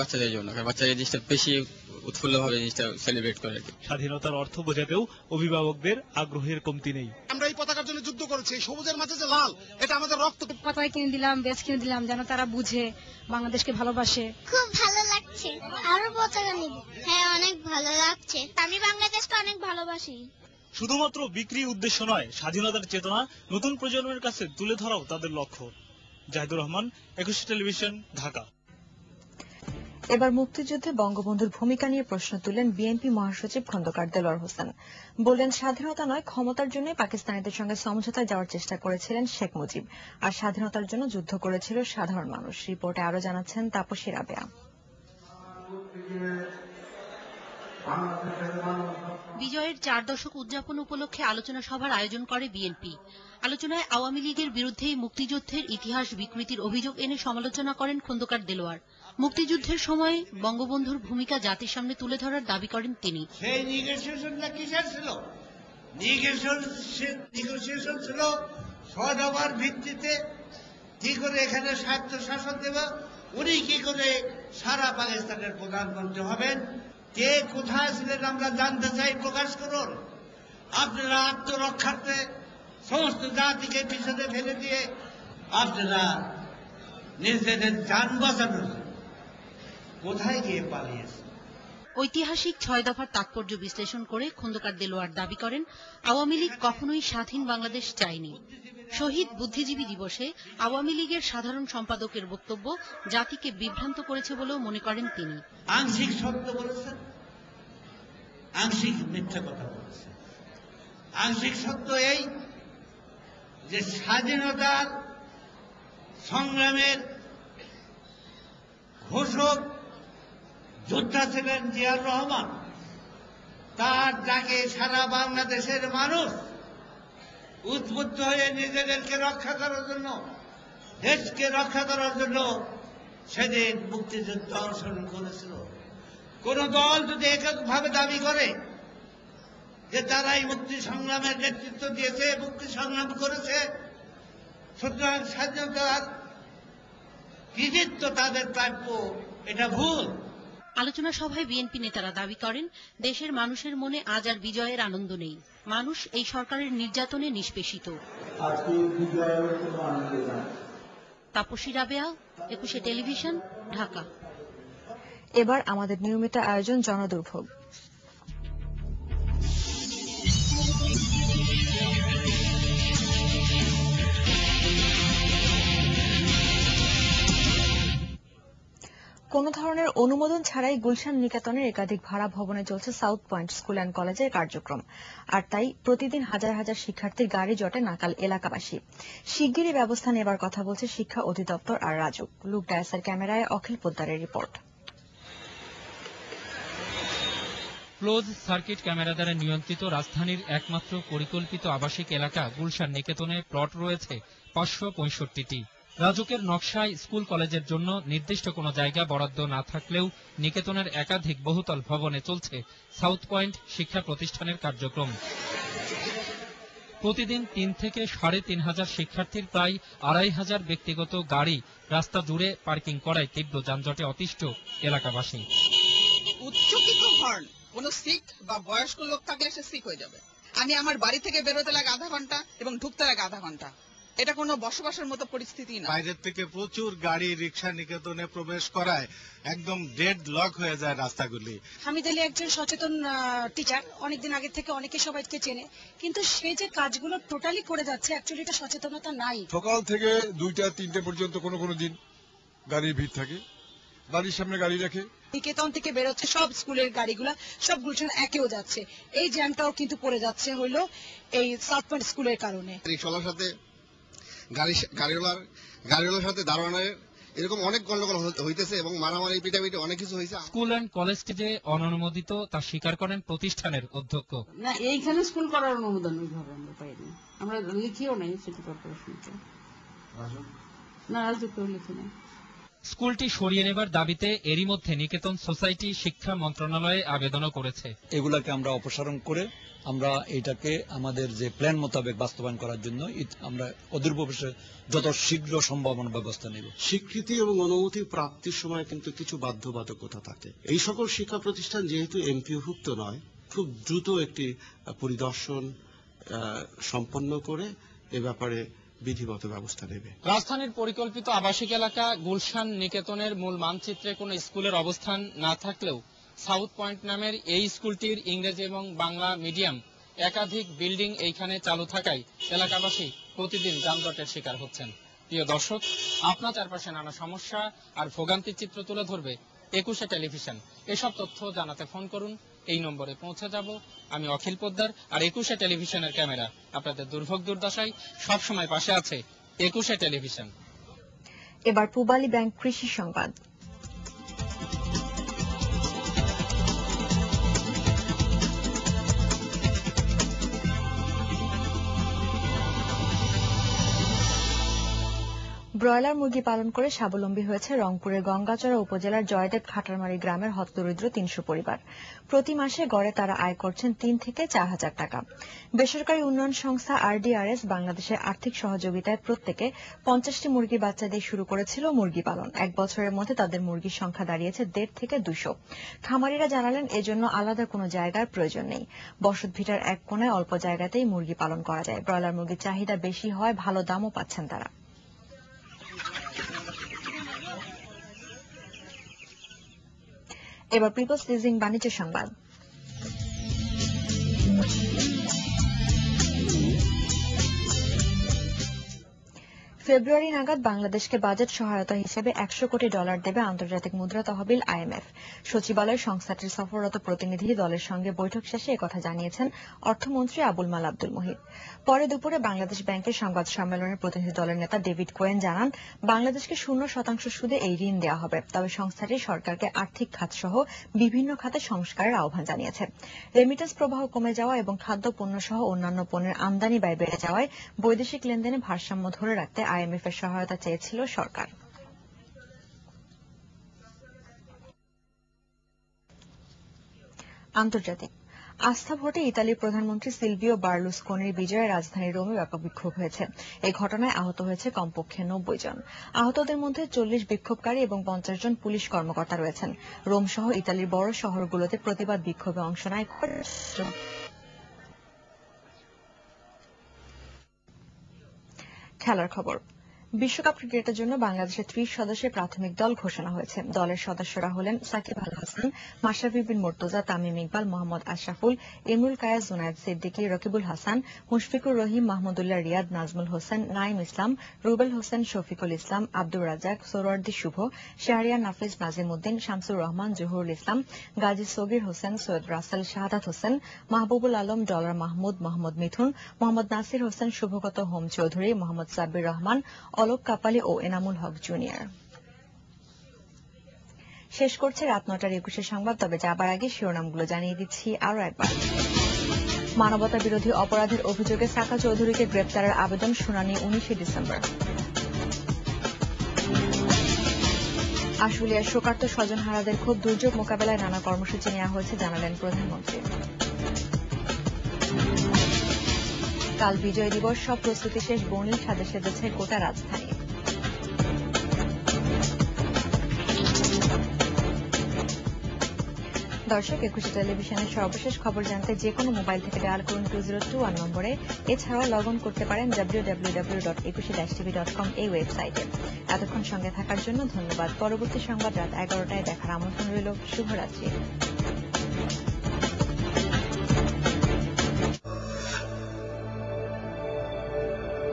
বাচ্চাদের জন্য, বাচ্চারা এই জিনিসটা বেশি উৎফুল্লভাবে জিনিসটা সেলিব্রেট করে। স্বাধীনতার অর্থ বোঝাতেও অভিভাবকদের আগ্রহের কমতি নেই। আমরা এই পতাকার জন্য যুদ্ধ করেছি, সবুজের মাঝে যে লাল, এটা আমাদের রক্ত। পতাকা কিনে দিলাম, বেশ কিনে দিলাম, যেন তারা বুঝে বাংলাদেশকে ভালোবাসে। খুব ভালো লাগছে, আরো পতাকা নিব। হ্যাঁ, অনেক ভালো লাগছে, আমি বাংলাদেশকে অনেক ভালোবাসি। শুধুমাত্র বিক্রি উদ্দেশ্য নয়, স্বাধীনতার চেতনা নতুন প্রজন্মের কাছে তুলে ধরাও তাদের লক্ষ্য। জাহিদুর রহমান, একুশে টেলিভিশন, ঢাকা। এবার মুক্তিযুদ্ধে বঙ্গবন্ধুর ভূমিকা নিয়ে প্রশ্ন তুলেন বিএনপি মহাসচিব খন্দকার দেলোয়ার হোসেন। বললেন, স্বাধীনতা নয়, ক্ষমতার জন্য পাকিস্তানিদের সঙ্গে সমঝোতায় যাওয়ার চেষ্টা করেছিলেন শেখ মুজিব, আর স্বাধীনতার জন্য যুদ্ধ করেছিল সাধারণ মানুষ। রিপোর্টে আরো জানাচ্ছেন তাপসী রাবেয়া। বিজয়ের 4 দশক উদযাপন উপলক্ষে আলোচনা সভার আয়োজন করে বিএনপি। আলোচনায় আওয়ামী লীগের বিরুদ্ধে মুক্তিযুদ্ধের ইতিহাস বিকৃতির অভিযোগ এনে সমালোচনা করেন খন্দকার দেলোয়ার। মুক্তিযুদ্ধের সময় বঙ্গবন্ধুর ভূমিকা জাতির সামনে তুলে ধরার দাবি করেন তিনি। সেই নেগোসিয়েশনটা কিসের ছিল? নেগোসিয়েশন ছিল সহযোগিতার ভিত্তিতে কি করে এখানে স্বায়ত্ত শাসন দেব, উনি কি করে সারা পাকিস্তানের প্রধানমন্ত্রী হবেন, কে কোথায় ছিলেন আমরা জানতে চাই, প্রকাশ করুন। আপনারা আত্মরক্ষার্থে সমস্ত জাতিকে পিছনে ফেলে দিয়ে আপনারা নিজেদের যান বাঁচানোর কোথায় গিয়ে পালিয়েছেন। ঐতিহাসিক 6 দফার তাৎপর্য বিশ্লেষণ করে খন্দকার দেলোয়ার দাবি করেন, আওয়ামী লীগ কখনোই স্বাধীন বাংলাদেশ চায়নি। শহীদ বুদ্ধিজীবী দিবসে আওয়ামী লীগের সাধারণ সম্পাদকের বক্তব্য জাতিকে বিভ্রান্ত করেছে বলেও মনে করেন তিনি। আংশিক সত্য বলেছেন, আংশিক মিথ্যা কথা বলেছেন। আংশিক সত্য এই যে স্বাধীনতার সংগ্রামের ঘোষক যোদ্ধা ছিলেন জিয়াউর রহমান। তার ডাকে সারা বাংলাদেশের মানুষ উদ্বুদ্ধ হয়ে নিজেদেরকে রক্ষা করার জন্য, দেশকে রক্ষা করার জন্য সেদিন মুক্তিযুদ্ধ অনুসরণ করেছিল। কোন দল যদি এককভাবে দাবি করে যে তারাই মুক্তি সংগ্রামের নেতৃত্ব দিয়েছে, মুক্তি সংগ্রাম করেছে, সুতরাং স্বাধীনতার কৃতিত্ব তাদের প্রাপ্য, এটা ভুল। আলোচনা সভায় বিএনপি নেতারা দাবি করেন, দেশের মানুষের মনে আজ আর বিজয়ের আনন্দ নেই। মানুষ এই সরকারের নির্যাতনে নিষ্পেষিত। তাপসী রাবেয়া, একুশে টেলিভিশন, ঢাকা। এবার আমাদের নিয়মিত আয়োজন জনদুর্ভোগ। কোন ধরনের অনুমোদন ছাড়াই গুলশান নিকেতনের একাধিক ভাড়া ভবনে চলছে সাউথ পয়েন্ট স্কুল অ্যান্ড কলেজের কার্যক্রম। আর তাই প্রতিদিন হাজার হাজার শিক্ষার্থীর গাড়ি জটে নাকাল এলাকাবাসী। শিগগিরই ব্যবস্থা নেবার কথা বলছে শিক্ষা অধিদপ্তর আর রাজুক। লুক ডায়াসের ক্যামেরায় অখিল পোদ্দারের রিপোর্ট। ক্লোজ সার্কিট ক্যামেরা দ্বারা নিয়ন্ত্রিত রাজধানীর একমাত্র পরিকল্পিত আবাসিক এলাকা গুলশান নিকেতনে প্লট রয়েছে 565টি। রাজুকের নকশায় স্কুল কলেজের জন্য নির্দিষ্ট কোনো জায়গা বরাদ্দ না থাকলেও নিকেতনের একাধিক বহুতল ভবনে চলছে সাউথ পয়েন্ট শিক্ষা প্রতিষ্ঠানের কার্যক্রম। প্রতিদিন 3 থেকে 3,500 শিক্ষার্থীর প্রায় 2,500 ব্যক্তিগত গাড়ি রাস্তা জুড়ে পার্কিং করায় তীব্র যানজটে অতিষ্ঠ এলাকাবাসী। উচ্চকিত হর্ন, কোন সিক বা বয়স্ক লোক থাকলে সে সিক হয়ে যাবে। আমি আমার বাড়ি থেকে বেরোতে লাগে আধা ঘন্টা এবং ঢুকতে লাগে আধা ঘন্টা। এটা কোনো বসবাসের মতো পরিস্থিতি না। বাইরের থেকে প্রচুর গাড়ি রিক্সা নিকেতনে প্রবেশ করায় একদম ডেড লক হয়ে যায় রাস্তাগুলি। হামিদ আলী একজন সচেতন টিচার, অনেকদিন আগে থেকে অনেকে সবাইকে চেনে, কিন্তু সে যে কাজগুলো টোটালি করে যাচ্ছে, অ্যাকচুয়ালি এটা সচেতনতা নাই। সকাল থেকে 2টা-3টে পর্যন্ত কোন কোন দিন গাড়ির ভিড় থাকে, বাড়ির সামনে গাড়ি রাখে। নিকেতন থেকে বেরোচ্ছে সব স্কুলের গাড়িগুলা, সব গুলশান একেও যাচ্ছে। এই জ্যামটাও কিন্তু পড়ে যাচ্ছে হইলো এই সাউথ পয়েন্ট স্কুলের কারণে। রিকশাওয়ালার সাথে গাড়িওয়ালার সাথে দারোয়ানের এরকম অনেক গন্ডগোল হইতেছে এবং মারামারি পিটাপিটি অনেক কিছু হয়েছে। স্কুল অ্যান্ড কলেজটি যে অননুমোদিত তা স্বীকার করেন প্রতিষ্ঠানের অধ্যক্ষ। না, এইখানে স্কুল করার অনুমোদন ওইভাবে আমরা পাইনি, আমরা লিখিও নাই সিটি কর্পোরেশনকে। না, রাজুকেও লিখি নাই। স্কুলটি সরিয়ে নেবার দাবিতে এরই মধ্যে নিকেতন সোসাইটি শিক্ষা মন্ত্রণালয়ে আবেদনও করেছে। এগুলাকে আমরা অপসারণ করে আমরা এটাকে আমাদের যে প্ল্যান মোতাবেক বাস্তবায়ন করার জন্য আমরা অদূর ভবিষ্যতে যত শীঘ্র সম্ভব ব্যবস্থা নেব। স্বীকৃতি এবং অনুমতি প্রাপ্তির সময় কিন্তু কিছু বাধ্যবাধকতা থাকে। এই সকল শিক্ষা প্রতিষ্ঠান যেহেতু এমপিওভুক্ত নয়, খুব দ্রুত একটি পরিদর্শন সম্পন্ন করে এ ব্যাপারে বিধিগত ব্যবস্থা নেবে। রাজধানীর পরিকল্পিত আবাসিক এলাকা গুলশান নিকেতনের মূল মানচিত্রে কোনো স্কুলের অবস্থান না থাকলেও সাউথ পয়েন্ট নামের এই স্কুলটির ইংরেজি এবং বাংলা মিডিয়াম একাধিক বিল্ডিং এইখানে চালু থাকায় এলাকাবাসী প্রতিদিন যানজটের শিকার হচ্ছেন। প্রিয় দর্শক, আপনার চারপাশে নানা সমস্যা আর ভোগান্তির চিত্র তুলে ধরবে 21 টেলিভিশন। এসব তথ্য জানাতে ফোন করুন, এই নম্বরে পৌঁছে যাব। আমি অখিল পোদ্দার, আর 21 টেলিভিশনের ক্যামেরা আপনাদের দুর্ভোগ দুর্দশায় সবসময় পাশে আছে 21 টেলিভিশন। এবার পূবালী ব্যাংক কৃষি সংবাদ। ব্রয়লার মুরগি পালন করে স্বাবলম্বী হয়েছে রংপুরের গঙ্গাচড়া উপজেলার জয়দেব খাটারমারি গ্রামের হতদরিদ্র 300 পরিবার। প্রতি মাসে গড়ে তারা আয় করছেন 3 থেকে 4 হাজার টাকা। বেসরকারি উন্নয়ন সংস্থা RDRS বাংলাদেশের আর্থিক সহযোগিতায় প্রত্যেকে 50টি মুরগির বাচ্চা দিয়ে শুরু করেছিল মুরগি পালন। 1 বছরের মধ্যে তাদের মুরগির সংখ্যা দাঁড়িয়েছে 150 থেকে 200। খামারিরা জানালেন এজন্য আলাদা কোনো জায়গার প্রয়োজন নেই। বসত ভিটার এক কোণায় অল্প জায়গাতেই মুরগি পালন করা যায়। ব্রয়লার মুরগির চাহিদা বেশি হয়, ভালো দামও পাচ্ছেন তারা। এবার পিপলস লিজিং বাণিজ্য সংবাদ। ফেব্রুয়ারি নাগাদ বাংলাদেশকে বাজেট সহায়তা হিসেবে $100 কোটি দেবে আন্তর্জাতিক মুদ্রা তহবিল IMF। সচিবালয় সংস্থাটির সফররত প্রতিনিধি দলের সঙ্গে বৈঠক শেষে একথা জানিয়েছেন অর্থমন্ত্রী আবুল মাল আব্দুল মুহিত। পরে দুপুরে বাংলাদেশ ব্যাংকের সংবাদ সম্মেলনের প্রতিনিধি দলের নেতা ডেভিড কোয়েন জানান, বাংলাদেশকে 0% সুদে এই ঋণ দেওয়া হবে। তবে সংস্থাটি সরকারকে আর্থিক খাত সহ বিভিন্ন খাতে সংস্কারের আহ্বান জানিয়েছে। রেমিটেন্স প্রবাহ কমে যাওয়া এবং খাদ্য পণ্য সহ অন্যান্য পণ্যের আমদানি ব্যয় বেড়ে যাওয়ায় বৈদেশিক লেনদেনে ভারসাম্য ধরে রাখতে IMF এর সহায়তা চেয়েছিল সরকার। আন্তর্জাতিক আস্থা ভোটে ইতালির প্রধানমন্ত্রী সিলভিও বার্লুসকোনির বিজয়ে রাজধানী রোমে ব্যাপক বিক্ষোভ হয়েছে। এই ঘটনায় আহত হয়েছে কমপক্ষে 90 জন। আহতদের মধ্যে 40 বিক্ষোভকারী এবং 50 জন পুলিশ কর্মকর্তা রয়েছেন। রোম সহ ইতালির বড় শহরগুলোতে প্রতিবাদ বিক্ষোভে অংশ নেয়। খেলার খবর। বিশ্বকাপ ক্রিকেটের জন্য বাংলাদেশের 30 সদস্যের প্রাথমিক দল ঘোষণা হয়েছে। দলের সদস্যরা হলেন সাকিব আল হাসান, মাশরাফি বিন মুর্তজা, তামিম ইকবাল, মোহাম্মদ আশরাফুল, ইমরুল কায়েস, জুনায়েদ সিদ্দিকী, রকিবুল হাসান, মুশফিকুর রহিম, মাহমুদুল্লাহ রিয়াদ, নাজমুল হোসেন, নাইম ইসলাম, রুবেল হোসেন, শফিকুল ইসলাম, আব্দুর রাজ্জাক, সোহরাওয়ার্দী শুভ, শাহরিয়ার নাফিজ, নাজিমউদ্দিন, শামসুর রহমান, জহুরুল ইসলাম, গাজী সগির হোসেন, সৈয়দ রাসেল, শাহাদাত হোসেন, মাহবুবুল আলম, ডলার মাহমুদ, মোহাম্মদ মিথুন, মোহাম্মদ নাসির হোসেন, শুভগত হোম চৌধুরী, মোহাম্মদ সাব্বির রহমান, অলোক কাপালি ও এনামুল হক জুনিয়র। শেষ করছে রাত 9টার 21 সংবাদ। তবে যাবার আগে শিরোনামগুলো জানিয়ে দিচ্ছি আরো একবার। মানবতা বিরোধী অপরাধের অভিযোগে সাকা চৌধুরীকে গ্রেপ্তারের আবেদন শুনানি 19 ডিসেম্বর। আশুলিয়ার শোকার্ত স্বজনহারাদের ক্ষোভ দুর্যোগ মোকাবেলায় নানা কর্মসূচি নেওয়া হয়েছে জানালেন প্রধানমন্ত্রী। কাল বিজয় দিবস, সব প্রস্তুতি শেষ, বর্ণিল সাজে সেজেছে গোটা রাজধানী। দর্শক, 21 টেলিভিশনের সর্বশেষ খবর জানতে যে কোনো মোবাইল থেকে ডায়াল করুন 2021 নম্বরে। এছাড়াও লগ অন করতে পারেন www.21tv.com এই ওয়েবসাইটে। এতক্ষণ সঙ্গে থাকার জন্য ধন্যবাদ। পরবর্তী সংবাদ রাত 11টায় দেখার আমন্ত্রণ রইল। শুভরাত্রি।